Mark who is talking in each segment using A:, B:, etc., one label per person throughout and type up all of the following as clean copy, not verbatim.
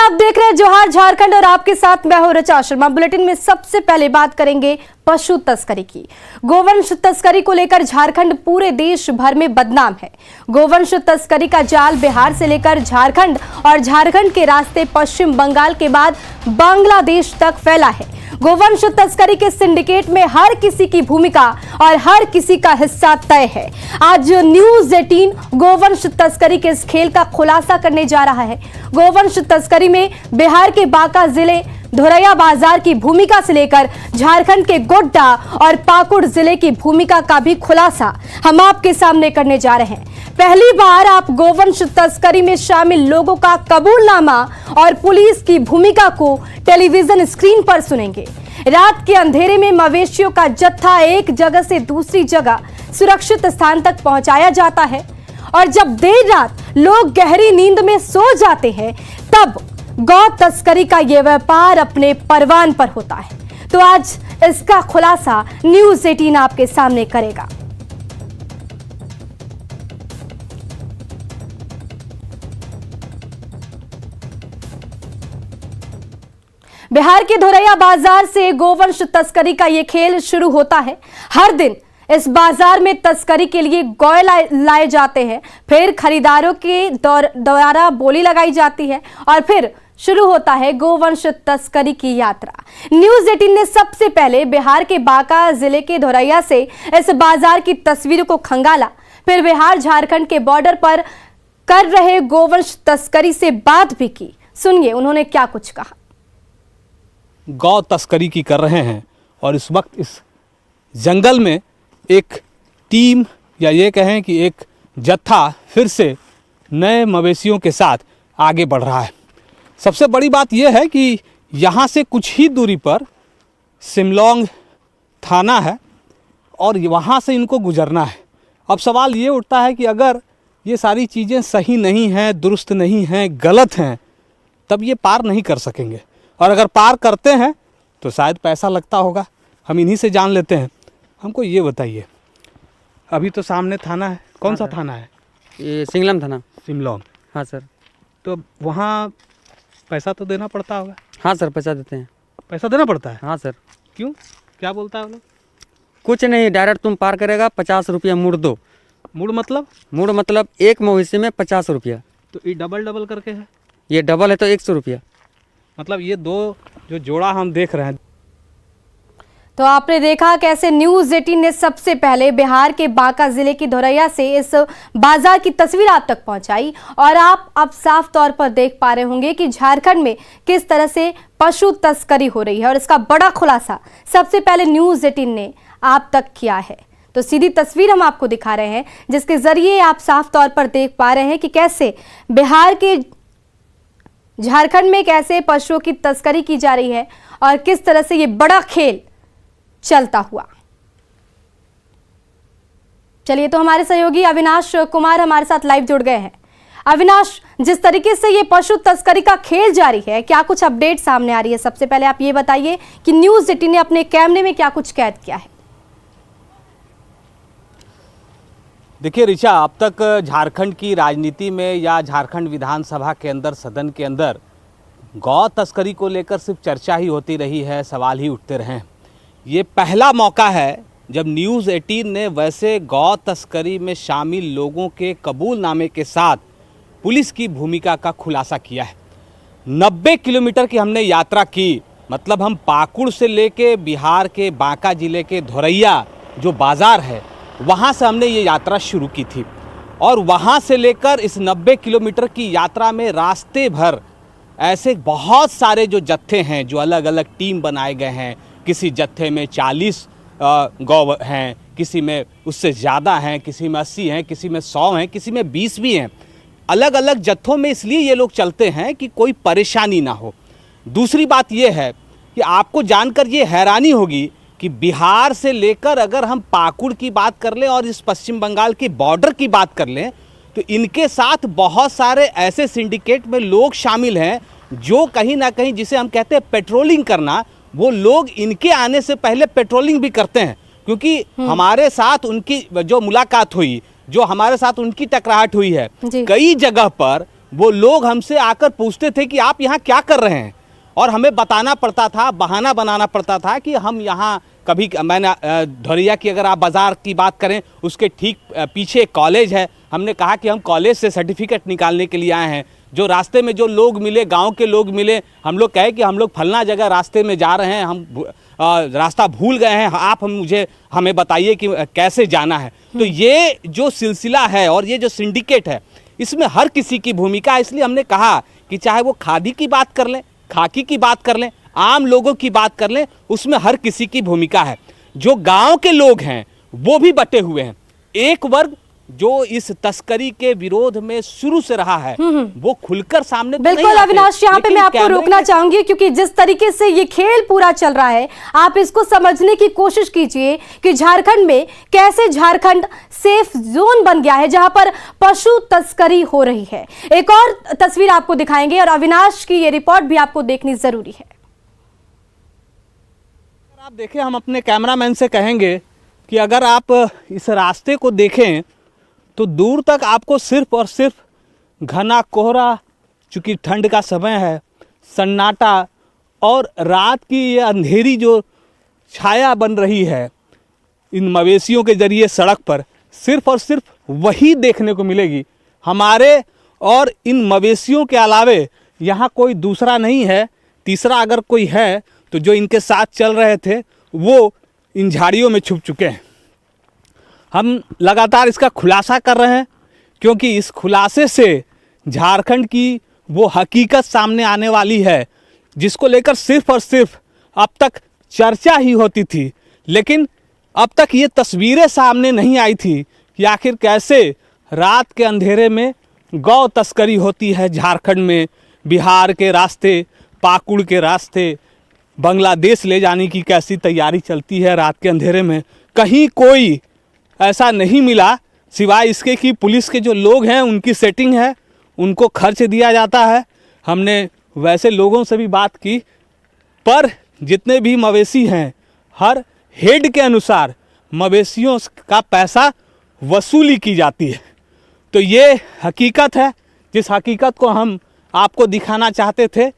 A: आप देख रहे हैं जोहार झारखंड और आपके साथ मैं हूं ऋचा शर्मा। बुलेटिन में सबसे पहले बात करेंगे पशु तस्करी की। गोवंश तस्करी को लेकर झारखंड पूरे देश भर में बदनाम है। गोवंश तस्करी का जाल बिहार से लेकर झारखंड और झारखंड के रास्ते पश्चिम बंगाल के बाद बांग्लादेश तक फैला है। गोवंश तस्करी के सिंडिकेट में हर किसी की भूमिका और हर किसी का हिस्सा तय है। आज न्यूज़ 18 गोवंश तस्करी के इस खेल का खुलासा करने जा रहा है। गोवंश तस्करी में बिहार के बांका जिले धोरैया बाजार की भूमिका से लेकर झारखंड के गोड्डा और पाकुड़ जिले की भूमिका का भी खुलासा हम आपके सामने करने जा रहे हैं। पहली बार आप गोवंश तस्करी में शामिल लोगों का कबूलनामा और पुलिस की भूमिका को टेलीविजन स्क्रीन पर सुनेंगे। रात के अंधेरे में मवेशियों का जत्था एक जगह से दूसरी जगह सुरक्षित स्थान तक पहुंचाया जाता है और जब देर रात लोग गहरी नींद में सो जाते हैं तब गौ तस्करी का यह व्यापार अपने परवान पर होता है। तो आज इसका खुलासा न्यूज़ 18 आपके सामने करेगा। बिहार के धोरैया बाजार से गोवंश तस्करी का यह खेल शुरू होता है। हर दिन इस बाजार में तस्करी के लिए गौ लाए जाते हैं, फिर खरीदारों के द्वारा बोली लगाई जाती है और फिर शुरू होता है गोवंश तस्करी की यात्रा। न्यूज़ 18 ने सबसे पहले बिहार के बांका जिले के धोरैया से इस बाजार की तस्वीरों को खंगाला, फिर बिहार झारखंड के बॉर्डर पर कर रहे गोवंश तस्करी से बात भी की। सुनिए उन्होंने क्या कुछ कहा।
B: गौ तस्करी की कर रहे हैं और इस वक्त इस जंगल में एक टीम या ये कहें कि एक जत्था फिर से नए मवेशियों के साथ आगे बढ़ रहा है। सबसे बड़ी बात यह है कि यहाँ से कुछ ही दूरी पर सिमलोंग थाना है और वहाँ से इनको गुजरना है। अब सवाल ये उठता है कि अगर ये सारी चीज़ें सही नहीं हैं, दुरुस्त नहीं हैं, गलत हैं, तब ये पार नहीं कर सकेंगे और अगर पार करते हैं तो शायद पैसा लगता होगा। हम इन्हीं से जान लेते हैं। हमको ये बताइए, अभी तो सामने थाना है, कौन सा थाना है?
C: ये सिंगलम थाना।
B: सिमलोंग।
C: हाँ सर।
B: तो वहाँ पैसा तो देना पड़ता होगा?
C: हाँ सर, पैसा देते हैं।
B: पैसा देना पड़ता है?
C: हाँ सर।
B: क्यों, क्या बोलता है वो लोग?
C: कुछ नहीं, डायरेक्ट तुम पार करेगा 50 रुपया मुड़ दो।
B: मुड़ मतलब?
C: मुड़ मतलब एक मवेशी में 50 रुपया।
B: तो ये डबल डबल करके है?
C: ये डबल है तो 100 रुपया।
B: मतलब ये दो जो जोड़ा हम देख रहे हैं।
A: तो आपने देखा कैसे न्यूज़ 18 ने सबसे पहले बिहार के बांका जिले की धोरैया से इस बाजार की तस्वीर आप तक पहुंचाई और आप अब साफ तौर पर देख पा रहे होंगे कि झारखंड में किस तरह से पशु तस्करी हो रही है और इसका बड़ा खुलासा सबसे पहले न्यूज़ 18 ने आप तक किया है। तो सीधी तस्वीर हम आपको दिखा रहे हैं जिसके जरिए आप साफ तौर पर देख पा रहे हैं कि कैसे बिहार के झारखंड में कैसे पशुओं की तस्करी की जा रही है और किस तरह से ये बड़ा खेल चलता हुआ। चलिए, तो हमारे सहयोगी अविनाश कुमार हमारे साथ लाइव जुड़ गए हैं। अविनाश, जिस तरीके से ये पशु तस्करी का खेल जारी है, क्या कुछ अपडेट सामने आ रही है? सबसे पहले आप ये बताइए कि न्यूज़ 18 ने अपने कैमरे में क्या कुछ कैद किया है।
B: देखिए ऋचा, अब तक झारखंड की राजनीति में या झारखंड विधानसभा के अंदर, सदन के अंदर गौ तस्करी को लेकर सिर्फ चर्चा ही होती रही है, सवाल ही उठते रहे। ये पहला मौका है जब न्यूज़ 18 ने वैसे गौ तस्करी में शामिल लोगों के कबूलनामे के साथ पुलिस की भूमिका का खुलासा किया है। 90 किलोमीटर की हमने यात्रा की, मतलब हम पाकुड़ से लेके बिहार के बांका जिले के धोरैया जो बाज़ार है वहाँ से हमने ये यात्रा शुरू की थी और वहाँ से लेकर इस 90 किलोमीटर की यात्रा में रास्ते भर ऐसे बहुत सारे जो जत्थे हैं, जो अलग अलग टीम बनाए गए हैं। किसी जत्थे में 40 गौ हैं, किसी में उससे ज़्यादा हैं, किसी में 80 हैं, किसी में 100 हैं, किसी में 20 भी हैं। अलग अलग जत्थों में इसलिए ये लोग चलते हैं कि कोई परेशानी ना हो। दूसरी बात ये है कि आपको जानकर ये हैरानी होगी कि बिहार से लेकर अगर हम पाकुड़ की बात कर लें और इस पश्चिम बंगाल की बॉर्डर की बात कर लें तो इनके साथ बहुत सारे ऐसे सिंडिकेट में लोग शामिल हैं जो कहीं ना कहीं, जिसे हम कहते हैं पेट्रोलिंग करना, वो लोग इनके आने से पहले पेट्रोलिंग भी करते हैं। क्योंकि हमारे साथ उनकी जो मुलाकात हुई, जो हमारे साथ उनकी टकराहट हुई है, कई जगह पर वो लोग हमसे आकर पूछते थे कि आप यहाँ क्या कर रहे हैं, और हमें बताना पड़ता था, बहाना बनाना पड़ता था कि हम यहाँ कभी, मैंने धोरिया की अगर आप बाज़ार की बात करें, उसके ठीक पीछे कॉलेज है, हमने कहा कि हम कॉलेज से सर्टिफिकेट निकालने के लिए आए हैं। जो रास्ते में जो लोग मिले, गांव के लोग मिले, हम लोग कहे कि हम लोग फलना जगह रास्ते में जा रहे हैं, हम रास्ता भूल गए हैं, आप हमें बताइए कि कैसे जाना है। तो ये जो सिलसिला है और ये जो सिंडिकेट है, इसमें हर किसी की भूमिका है। इसलिए हमने कहा कि चाहे वो खादी की बात कर लें, खाकी की बात कर लें, आम लोगों की बात कर लें, उसमें हर किसी की भूमिका है। जो गांव के लोग हैं वो भी बटे हुए हैं। एक वर्ग जो इस तस्करी के विरोध में शुरू से रहा है वो खुलकर सामने
A: बिल्कुल अविनाश, यहाँ पे मैं आपको रोकना चाहूंगी, क्योंकि जिस तरीके से ये खेल पूरा चल रहा है, आप इसको समझने की कोशिश कीजिए कि झारखंड में कैसे झारखंड सेफ जोन बन गया है जहां पर पशु तस्करी हो रही है। एक और तस्वीर आपको दिखाएंगे और अविनाश की ये रिपोर्ट भी आपको देखनी जरूरी है।
B: आप देखें, हम अपने कैमरामैन से कहेंगे कि अगर आप इस रास्ते को देखें तो दूर तक आपको सिर्फ और सिर्फ घना कोहरा, चूँकि ठंड का समय है, सन्नाटा और रात की ये अंधेरी जो छाया बन रही है इन मवेशियों के जरिए सड़क पर, सिर्फ और सिर्फ वही देखने को मिलेगी। हमारे और इन मवेशियों के अलावे यहाँ कोई दूसरा नहीं है। तीसरा अगर कोई है तो जो इनके साथ चल रहे थे वो इन झाड़ियों में छुप चुके हैं। हम लगातार इसका खुलासा कर रहे हैं क्योंकि इस खुलासे से झारखंड की वो हकीकत सामने आने वाली है जिसको लेकर सिर्फ और सिर्फ अब तक चर्चा ही होती थी, लेकिन अब तक ये तस्वीरें सामने नहीं आई थी कि आखिर कैसे रात के अंधेरे में गौ तस्करी होती है झारखंड में। बिहार के रास्ते, पाकुड़ के रास्ते बांग्लादेश ले जाने की कैसी तैयारी चलती है रात के अंधेरे में। कहीं कोई ऐसा नहीं मिला सिवाय इसके कि पुलिस के जो लोग हैं उनकी सेटिंग है, उनको खर्च दिया जाता है। हमने वैसे लोगों से भी बात की, पर जितने भी मवेशी हैं हर हेड के अनुसार मवेशियों का पैसा वसूली की जाती है। तो ये हकीकत है, जिस हकीकत को हम आपको दिखाना चाहते थे।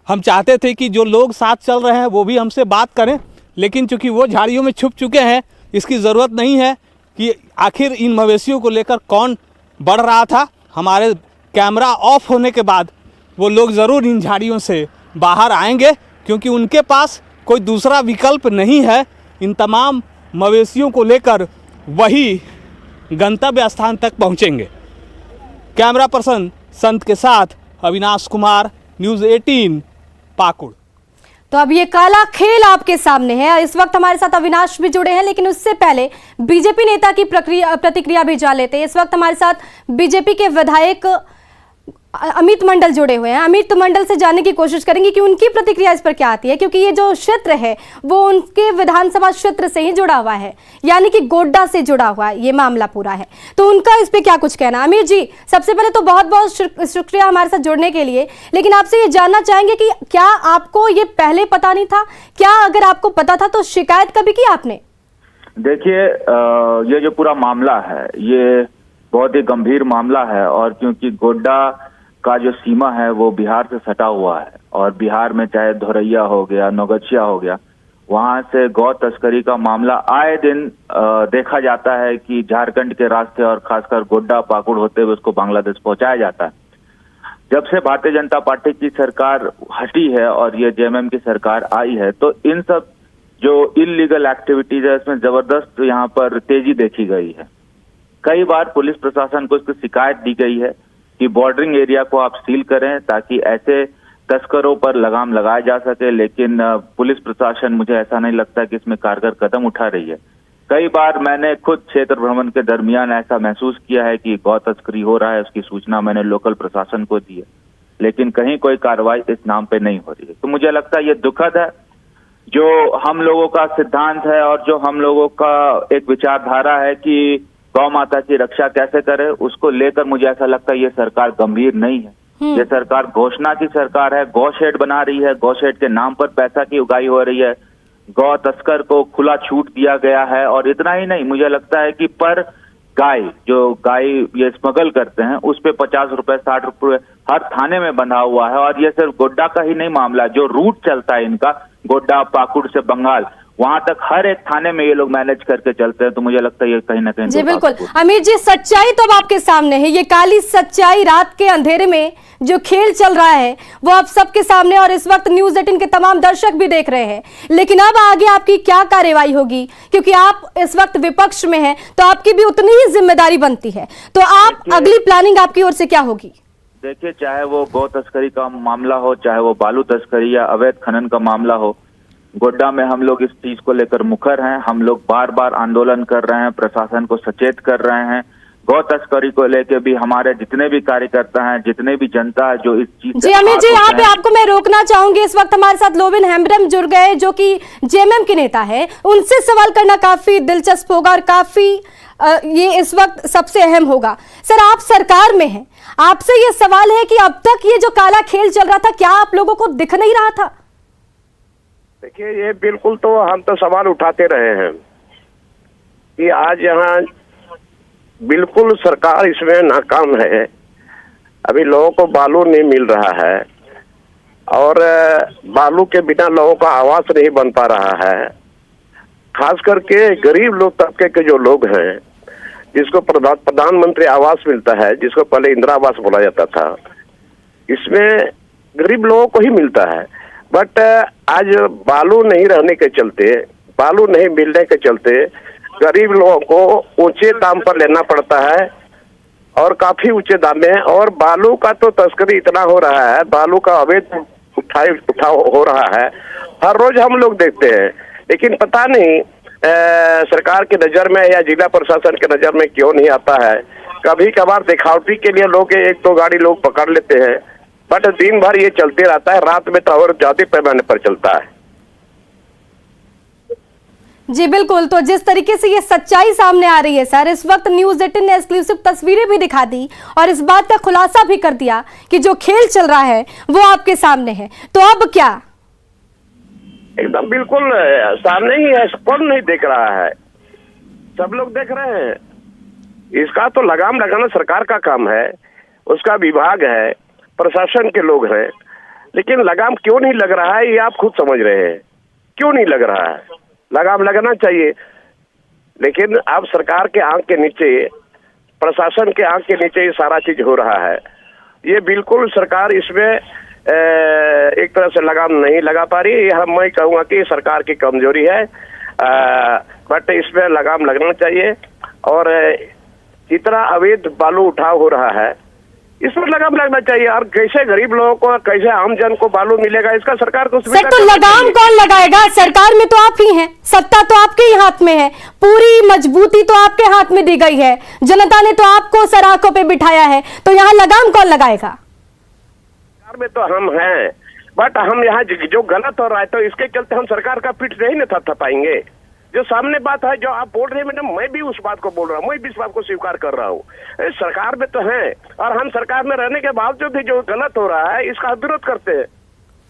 B: हम चाहते थे कि जो लोग साथ चल रहे हैं वो भी हमसे बात करें, लेकिन चूंकि वो झाड़ियों में छुप चुके हैं, इसकी ज़रूरत नहीं है कि आखिर इन मवेशियों को लेकर कौन बढ़ रहा था। हमारे कैमरा ऑफ होने के बाद वो लोग ज़रूर इन झाड़ियों से बाहर आएंगे, क्योंकि उनके पास कोई दूसरा विकल्प नहीं है। इन तमाम मवेशियों को लेकर वही गंतव्य स्थान तक पहुंचेंगे। कैमरा पर्सन संत के साथ अविनाश कुमार, न्यूज़ 18 पाकुड़।
A: तो अब ये काला खेल आपके सामने है। इस वक्त हमारे साथ अविनाश भी जुड़े हैं, लेकिन उससे पहले बीजेपी नेता की प्रतिक्रिया भी जान लेते हैं। इस वक्त हमारे साथ बीजेपी के विधायक अमित मंडल जुड़े हुए हैं। अमित मंडल से जानने की कोशिश करेंगे कि उनकी प्रतिक्रिया इस पर क्या आती है, क्योंकि ये जो क्षेत्र है वो उनके विधानसभा क्षेत्र से ही जुड़ा हुआ है, यानी कि गोड्डा से जुड़ा हुआ है ये मामला पूरा है। तो उनका इस पे क्या कुछ कहना। अमित जी, सबसे पहले तो बहुत बहुत शुक्रिया हमारे साथ जुड़ने के लिए, लेकिन आपसे ये जानना चाहेंगे कि क्या आपको ये पहले पता नहीं था? क्या अगर आपको पता था तो शिकायत कभी की आपने?
D: देखिए, ये जो पूरा मामला है ये बहुत ही गंभीर मामला है, और क्योंकि गोड्डा का जो सीमा है वो बिहार से सटा हुआ है, और बिहार में चाहे धोरैया हो गया, नौगछिया हो गया, वहां से गौ तस्करी का मामला आए दिन देखा जाता है कि झारखंड के रास्ते और खासकर गोड्डा पाकुड़ होते हुए उसको बांग्लादेश पहुंचाया जाता है। जब से भारतीय जनता पार्टी की सरकार हटी है और ये जेएमएम की सरकार आई है, तो इन सब जो इलीगल एक्टिविटीज है इसमें जबरदस्त यहाँ पर तेजी देखी गई है। कई बार पुलिस प्रशासन को इसकी शिकायत दी गई है कि बॉर्डरिंग एरिया को आप सील करें ताकि ऐसे तस्करों पर लगाम लगाया जा सके, लेकिन पुलिस प्रशासन, मुझे ऐसा नहीं लगता कि इसमें कारगर कदम उठा रही है। कई बार मैंने खुद क्षेत्र भ्रमण के दरमियान ऐसा महसूस किया है कि गौ तस्करी हो रहा है, उसकी सूचना मैंने लोकल प्रशासन को दी है, लेकिन कहीं कोई कार्रवाई इस नाम पे नहीं हो रही है। तो मुझे लगता है ये दुखद है। जो हम लोगों का सिद्धांत है और जो हम लोगों का एक विचारधारा है कि गौ माता की रक्षा कैसे करे, उसको लेकर मुझे ऐसा लगता है ये सरकार गंभीर नहीं है। ये सरकार घोषणा की सरकार है, गौ शेड बना रही है, गौ शेड के नाम पर पैसा की उगाही हो रही है, गौ तस्कर को खुला छूट दिया गया है। और इतना ही नहीं, मुझे लगता है कि पर गाय, जो गाय ये स्मगल करते हैं, उस पे 50 रुपए 60 रुपए हर थाने में बंधा हुआ है। और ये सिर्फ गोड्डा का ही नहीं मामला, जो रूट चलता है इनका गोड्डा पाकुड़ से बंगाल, वहां तक हर एक थाने में ये लोग मैनेज करके चलते हैं। तो मुझे लगता है ये कहीं ना कहीं
A: जी बिल्कुल अमित जी, सच्चाई तो अब आपके सामने है, ये काली सच्चाई रात के अंधेरे में जो खेल चल रहा है वो आप सबके सामने, और इस वक्त न्यूज़ 18 के तमाम दर्शक भी देख रहे हैं। लेकिन अब आगे आपकी क्या कार्रवाई होगी, क्योंकि आप इस वक्त विपक्ष में हैं, तो आपकी भी उतनी ही जिम्मेदारी बनती है। तो आप अगली प्लानिंग आपकी ओर से क्या होगी?
D: देखिए, चाहे वो गौ तस्करी का मामला हो, चाहे वो बालू तस्करी या अवैध खनन का मामला हो, गोड्डा में हम लोग इस चीज को लेकर मुखर हैं। हम लोग बार बार आंदोलन कर रहे हैं, प्रशासन को सचेत कर रहे हैं। गौ तस्करी को लेकर भी हमारे जितने भी कार्यकर्ता हैं, जितने भी जनता है जो इस चीज
A: जी अमित जी, यहाँ पे आपको मैं रोकना चाहूंगी। इस वक्त हमारे साथ लोबिन हेम्ब्रम जुड़ गए, जो कि जेएमएम के नेता है। उनसे सवाल करना काफी दिलचस्प होगा और काफी ये इस वक्त सबसे अहम होगा। सर, आप सरकार में हैं, आपसे ये सवाल है कि अब तक ये जो काला खेल चल रहा था, क्या आप लोगों को दिख नहीं रहा था?
E: देखिए, ये बिल्कुल, तो हम तो सवाल उठाते रहे हैं कि आज यहाँ बिल्कुल सरकार इसमें नाकाम है। अभी लोगों को बालू नहीं मिल रहा है, और बालू के बिना लोगों का आवास नहीं बन पा रहा है। खास करके गरीब लोग तबके के जो लोग हैं, जिसको प्रधानमंत्री आवास मिलता है, जिसको पहले इंदिरा आवास बोला जाता था, इसमें गरीब लोगों को ही मिलता है। बट आज बालू नहीं रहने के चलते, बालू नहीं मिलने के चलते गरीब लोगों को ऊंचे दाम पर लेना पड़ता है, और काफी ऊंचे दाम में। और बालू का तो तस्करी इतना हो रहा है, बालू का अवैध उठाव हो रहा है, हर रोज हम लोग देखते हैं। लेकिन पता नहीं सरकार की नजर में या जिला प्रशासन के नजर में क्यों नहीं आता है। कभी कभार दिखावटी के लिए लोग एक दो गाड़ी लोग पकड़ लेते हैं, बट दिन भर ये चलते रहता है, रात में तो और ज्यादा पैमाने पर चलता है।
A: जी बिल्कुल, तो जिस तरीके से ये सच्चाई सामने आ रही है सर, इस वक्त न्यूज़ 18 ने एक्सक्लूसिव तस्वीरें भी दिखा दी और इस बात का खुलासा भी कर दिया कि जो खेल चल रहा है वो आपके सामने है। तो अब क्या?
E: एकदम बिल्कुल सामने ही है, कौन नहीं देख रहा है, सब लोग देख रहे हैं। इसका तो लगाम लगाना सरकार का काम है, उसका विभाग है, प्रशासन के लोग हैं। लेकिन लगाम क्यों नहीं लग रहा है, ये आप खुद समझ रहे हैं, क्यों नहीं लग रहा है। लगाम लगना चाहिए, लेकिन अब सरकार के आंख के नीचे, प्रशासन के आंख के नीचे ये सारा चीज हो रहा है। ये बिल्कुल सरकार इसमें एक तरह से लगाम नहीं लगा पा रही है। मैं कहूँगा कि सरकार की कमजोरी है, बट इसमें लगाम लगना चाहिए। और जितना अवैध बालू उठाव हो रहा है, इस पर लगाम लगना चाहिए। और कैसे गरीब लोगों को, कैसे आम जन को बालू मिलेगा, इसका सरकार को
A: सर तो लगाम कौन लगाएगा? सरकार में तो आप ही हैं, सत्ता तो आपके ही हाथ में है, पूरी मजबूती तो आपके हाथ में दी गई है, जनता ने तो आपको सराखों पे बिठाया है, तो यहाँ लगाम कौन लगाएगा?
E: सरकार में तो हम हैं, बट हम यहाँ जो गलत हो रहा है, तो इसके चलते हम सरकार का पीठ नहीं न थपथपाएंगे। जो सामने बात है, जो आप बोल रहे हैं मैडम, मैं भी उस बात को बोल रहा हूँ, मैं भी इस बात को स्वीकार कर रहा हूँ। सरकार में तो है, और हम सरकार में रहने के बावजूद भी जो गलत हो रहा है इसका विरोध करते हैं।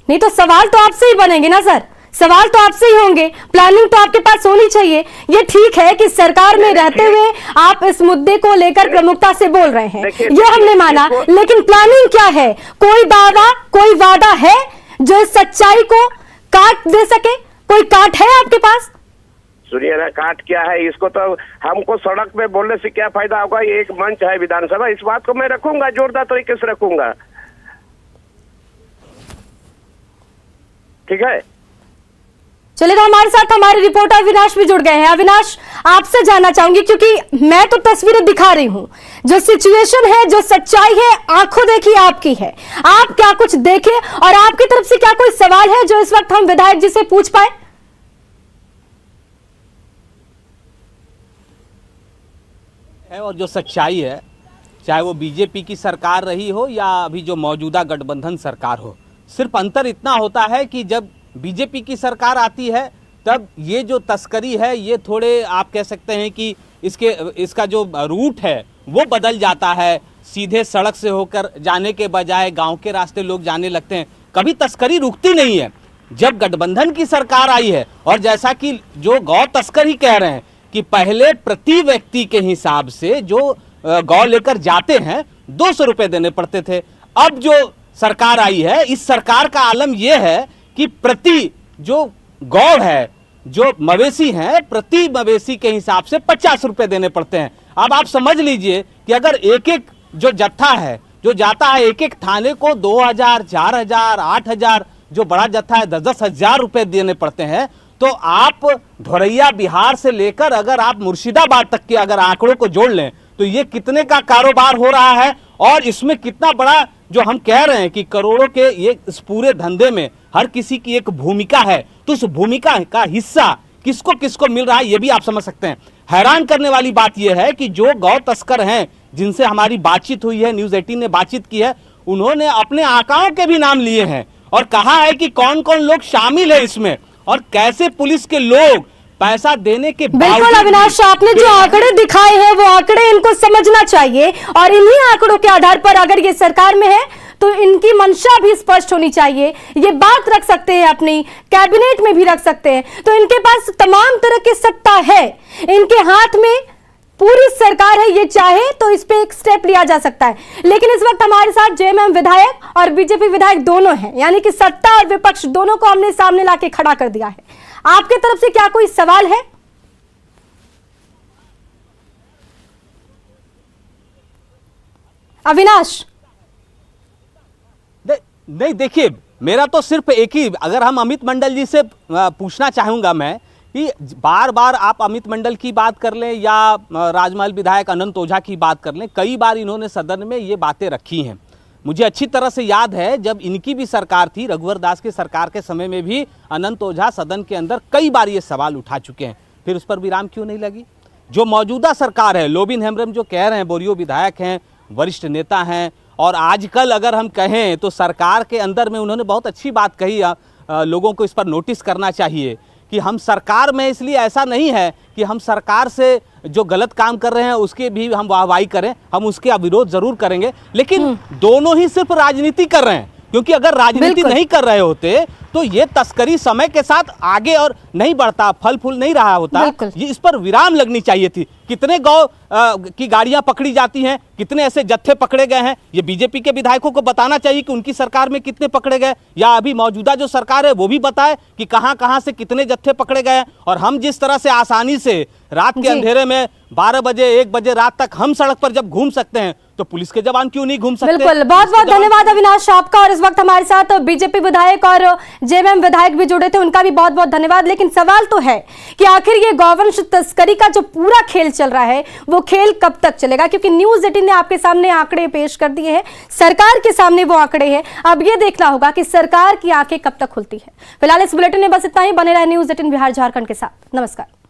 A: नहीं तो सवाल तो आपसे ही बनेंगे ना सर, सवाल तो आपसे ही होंगे, प्लानिंग तो आपके पास होनी चाहिए। ये ठीक है कि सरकार में रहते हुए आप इस मुद्दे को लेकर प्रमुखता से बोल रहे हैं, ये हमने माना, लेकिन प्लानिंग क्या है? कोई दावा, कोई वादा है जो इस सच्चाई को काट दे सके? कोई काट है आपके पास?
E: सुनिए ना, काट क्या है, इसको तो हमको सड़क पे बोलने से क्या फायदा होगा। ये एक मंच है विधानसभा, इस बात को मैं रखूंगा, जोरदार तरीके से रखूंगा, ठीक है।
A: चलिए, हमारे साथ हमारे रिपोर्टर अविनाश भी जुड़ गए हैं। अविनाश, आपसे जानना चाहूंगी, क्योंकि मैं तो तस्वीरें दिखा रही हूं, जो सिचुएशन है, जो सच्चाई है, आंखों देखी आपकी है, आप क्या कुछ देखे और आपकी तरफ से क्या कोई सवाल है जो इस वक्त हम विधायक जी से पूछ पाए?
B: और जो सच्चाई है, चाहे वो बीजेपी की सरकार रही हो या अभी जो मौजूदा गठबंधन सरकार हो, सिर्फ अंतर इतना होता है कि जब बीजेपी की सरकार आती है तब ये जो तस्करी है, ये थोड़े आप कह सकते हैं कि इसका जो रूट है वो बदल जाता है। सीधे सड़क से होकर जाने के बजाय गांव के रास्ते लोग जाने लगते हैं। कभी तस्करी रुकती नहीं है। जब गठबंधन की सरकार आई है, और जैसा कि जो गौ तस्कर ही कह रहे हैं कि पहले प्रति व्यक्ति के हिसाब से जो गौ लेकर जाते हैं 200 रुपए देने पड़ते थे। अब जो सरकार आई है, इस सरकार का आलम यह है कि प्रति जो गौ है, जो मवेशी हैं, प्रति मवेशी के हिसाब से 50 रुपए देने पड़ते हैं। अब आप समझ लीजिए कि अगर एक एक जो जत्था है जो जाता है एक एक थाने को 2000, 4000, 8000, जो बड़ा जत्था है 10-10 हजार रुपए देने पड़ते हैं। तो आप धोरैया बिहार से लेकर अगर आप मुर्शिदाबाद तक के अगर आंकड़ों को जोड़ लें तो ये कितने का कारोबार हो रहा है और इसमें कितना बड़ा जो हम कह रहे हैं कि करोड़ों के ये इस पूरे धंधे में हर किसी की एक भूमिका है, तो उस भूमिका का हिस्सा किसको किसको मिल रहा है ये भी आप समझ सकते हैं। हैरान करने वाली बात यह है कि जो गौ तस्कर हैं जिनसे हमारी बातचीत हुई है, न्यूज़ 18 ने बातचीत की है, उन्होंने अपने आकाओं के भी नाम लिए हैं और कहा है कि कौन कौन लोग शामिल है इसमें और कैसे पुलिस के लोग पैसा देने के
A: बिल्कुल अविनाश, आपने जो आंकड़े दिखाए हैं वो आंकड़े इनको समझना चाहिए और इन्हीं आंकड़ों के आधार पर अगर ये सरकार में है तो इनकी मंशा भी स्पष्ट होनी चाहिए। ये बात रख सकते हैं, अपनी कैबिनेट में भी रख सकते हैं, तो इनके पास तमाम तरह की सत्ता है, इनके हाथ में पूरी सरकार है, ये चाहे तो इस पे एक स्टेप लिया जा सकता है। लेकिन इस वक्त हमारे साथ जेएमएम विधायक और बीजेपी विधायक दोनों हैं, यानी कि सत्ता और विपक्ष दोनों को हमने सामने लाके खड़ा कर दिया है। आपके तरफ से क्या कोई सवाल है? अविनाश?
B: नहीं, देखिए मेरा तो सिर्फ एक ही, अगर हम अमित मंडल जी से पूछना चाहूंगा मैं कि बार बार आप अमित मंडल की बात कर लें या राजमहल विधायक अनंत ओझा की बात कर लें, कई बार इन्होंने सदन में ये बातें रखी हैं। मुझे अच्छी तरह से याद है जब इनकी भी सरकार थी, रघुवर दास की सरकार के समय में भी अनंत ओझा सदन के अंदर कई बार ये सवाल उठा चुके हैं, फिर उस पर विराम क्यों नहीं लगी। जो मौजूदा सरकार है, लोबिन हेम्ब्रम जो कह रहे हैं, बोरियो विधायक हैं, वरिष्ठ नेता हैं, और आजकल अगर हम कहें तो सरकार के अंदर में उन्होंने बहुत अच्छी बात कही, लोगों को इस पर नोटिस करना चाहिए कि हम सरकार में, इसलिए ऐसा नहीं है कि हम सरकार से जो गलत काम कर रहे हैं उसके भी हम वाहवाही करें, हम उसके विरोध जरूर करेंगे, लेकिन दोनों ही सिर्फ राजनीति कर रहे हैं। क्योंकि अगर राजनीति नहीं कर रहे होते तो ये तस्करी समय के साथ आगे और नहीं बढ़ता, फल फूल नहीं रहा होता, ये इस पर विराम लगनी चाहिए थी। कितने गौ की गाड़ियां पकड़ी जाती हैं, कितने ऐसे जत्थे पकड़े गए हैं, ये बीजेपी के विधायकों को बताना चाहिए कि उनकी सरकार में कितने पकड़े गए, या अभी मौजूदा जो सरकार है वो भी बताए कि कहां कहां से कितने जत्थे पकड़े गए। और हम जिस तरह से आसानी से रात के अंधेरे में 12 बजे 1 बजे रात तक हम सड़क पर जब घूम सकते हैं तो पुलिस के जवान क्यों नहीं घूम सकते।
A: बिल्कुल, बहुत बहुत धन्यवाद अविनाश आपका। और इस वक्त हमारे साथ बीजेपी विधायक और जेएमएम विधायक भी जुड़े थे, उनका भी बहुत बहुत धन्यवाद। लेकिन सवाल तो है कि आखिर ये गौवंश तस्करी का जो पूरा खेल चल रहा है वो खेल कब तक चलेगा, क्योंकि न्यूज़ 18 ने आपके सामने आंकड़े पेश कर दिए हैं, सरकार के सामने वो आंकड़े हैं, अब ये देखना होगा कि सरकार की आंखें कब तक खुलती है। फिलहाल इस बुलेटिन में बस इतना ही। बने रहे न्यूज़ 18 बिहार झारखंड के साथ। नमस्कार।